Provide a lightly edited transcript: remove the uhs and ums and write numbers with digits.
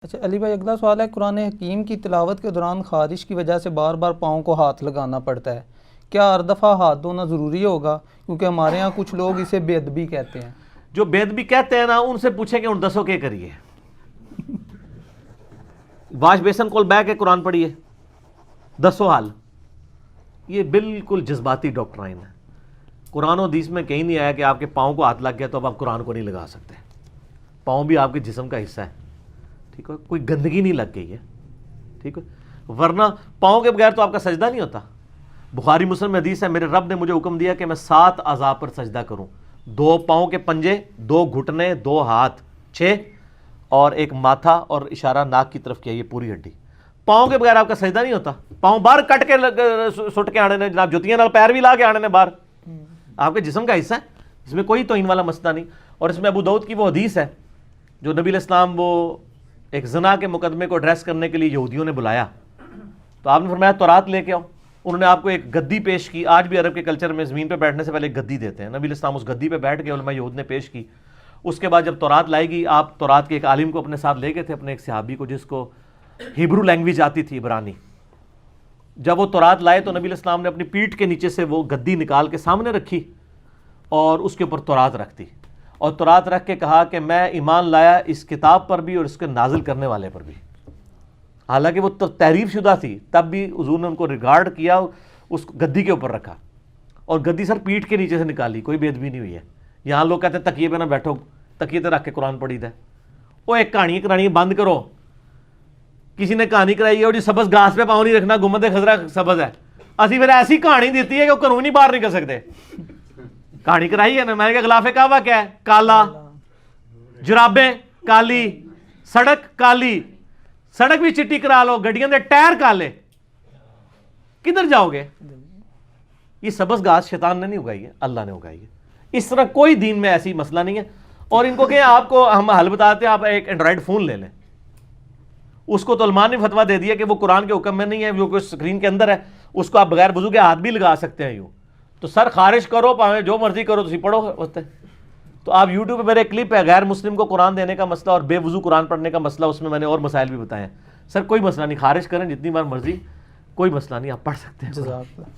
اچھا علی بھائی، اگلا سوال ہے، قرآن حکیم کی تلاوت کے دوران خارش کی وجہ سے بار بار پاؤں کو ہاتھ لگانا پڑتا ہے، کیا ہر دفعہ ہاتھ دھونا ضروری ہوگا؟ کیونکہ ہمارے ہاں کچھ لوگ اسے بے ادبی کہتے ہیں۔ جو بے ادبی کہتے ہیں نا، ان سے پوچھیں کہ ان دسو کے کریے، واش بیسن کول بہ کے قرآن پڑھیے، دسو حال۔ یہ بالکل جذباتی ڈاکٹرائن ہے۔ قرآن و حدیث میں کہیں نہیں آیا کہ آپ کے پاؤں کو ہاتھ لگ گیا تو اب آپ قرآن کو نہیں لگا سکتے۔ پاؤں بھی آپ کے جسم کا حصہ ہے، ٹھیک ہے، کوئی گندگی نہیں لگ گئی ہے، ٹھیک ہے، ورنہ پاؤں کے بغیر تو آپ کا سجدہ نہیں ہوتا۔ بخاری مسلم میں حدیث ہے، میرے رب نے مجھے حکم دیا کہ میں 7 اعضاء پر سجدہ کروں، 2 پاؤں کے پنجے، 2 گھٹنے، 2 ہاتھ، 6 اور ایک ماتھا، اور اشارہ ناک کی طرف کیا، یہ پوری ہڈی۔ پاؤں کے بغیر آپ کا سجدہ نہیں ہوتا۔ پاؤں باہر کٹ کے سٹ کے آنے نے، جناب جوتیاں نال پیر بھی لا کے آنے نے باہر، آپ کے جسم کا حصہ ہے، اس میں کوئی توہین والا مسئلہ نہیں۔ اور اس میں ابو داؤد کی وہ حدیث ہے جو نبی علیہ السلام وہ ایک زنا کے مقدمے کو ایڈریس کرنے کے لیے یہودیوں نے بلایا، تو آپ نے فرمایا تورات لے کے آؤ۔ انہوں نے آپ کو ایک گدی پیش کی، آج بھی عرب کے کلچر میں زمین پہ بیٹھنے سے پہلے ایک گدی دیتے ہیں، نبی علیہ السلام اس گدی پہ بیٹھ کے علماء یہود نے پیش کی۔ اس کے بعد جب تورات لائی گئی، آپ تورات کے ایک عالم کو اپنے ساتھ لے گئے تھے، اپنے ایک صحابی کو جس کو ہیبرو لینگویج آتی تھی، عبرانی۔ جب وہ تورات لائے تو نبی علیہ السلام نے اپنی پیٹھ کے نیچے سے وہ گدی نکال کے سامنے رکھی اور اس کے اوپر تورات رکھ دی، اور تورات رکھ کے کہا کہ میں ایمان لایا اس کتاب پر بھی اور اس کے نازل کرنے والے پر بھی۔ حالانکہ وہ تحریف شدہ تھی، تب بھی حضور نے ان کو ریگارڈ کیا، اس گدی کے اوپر رکھا، اور گدی سر پیٹھ کے نیچے سے نکالی، کوئی بے ادبی نہیں ہوئی ہے۔ یہاں لوگ کہتے ہیں تکیے پہ نہ بیٹھو، تکیے پہ رکھ کے قرآن پڑھی ہے۔ وہ ایک کہانی کرانی بند کرو۔ کسی نے کہانی کرائی ہے اور جی سبز گھاس پہ پاؤں نہیں رکھنا، گنبد خضرا سبز ہے، اسی پھر ایسی کہانی دیتی ہے کہ وہ گھروں نہیں باہر نہیں کر سکتے۔ کہانی کرائی ہے نا، میں نے کہا غلاف کعبہ کیا ہے؟ کالا، جرابیں کالی، سڑک کالی، سڑک بھی چٹی کرا لو، گڈیاں دے ٹائر کالے، کدھر جاؤ گے؟ یہ سبز گھاس شیطان نے نہیں اگائی ہے، اللہ نے اگائی ہے۔ اس طرح کوئی دین میں ایسی مسئلہ نہیں ہے۔ اور ان کو کہ آپ کو ہم حل بتاتے ہیں، آپ ایک اینڈرائڈ فون لے لیں، اس کو تو علماء نے فتویٰ دے دیا کہ وہ قرآن کے حکم میں نہیں ہے، وہ کوئی اسکرین کے اندر ہے، اس کو آپ بغیر وضو کے ہاتھ بھی لگا سکتے ہیں۔ یوں تو سر خارش کرو، پاویں جو مرضی کرو، تسی پڑھو ہوتے۔ تو آپ یوٹیوب پہ میرے کلپ ہے گیر مسلم کو قرآن دینے کا مسئلہ اور بے وضو قرآن پڑھنے کا مسئلہ، اس میں میں نے اور مسائل بھی بتائے ہیں۔ سر کوئی مسئلہ نہیں، خارش کریں جتنی بار مرضی، کوئی مسئلہ نہیں، آپ پڑھ سکتے ہیں۔ جزاک اللہ۔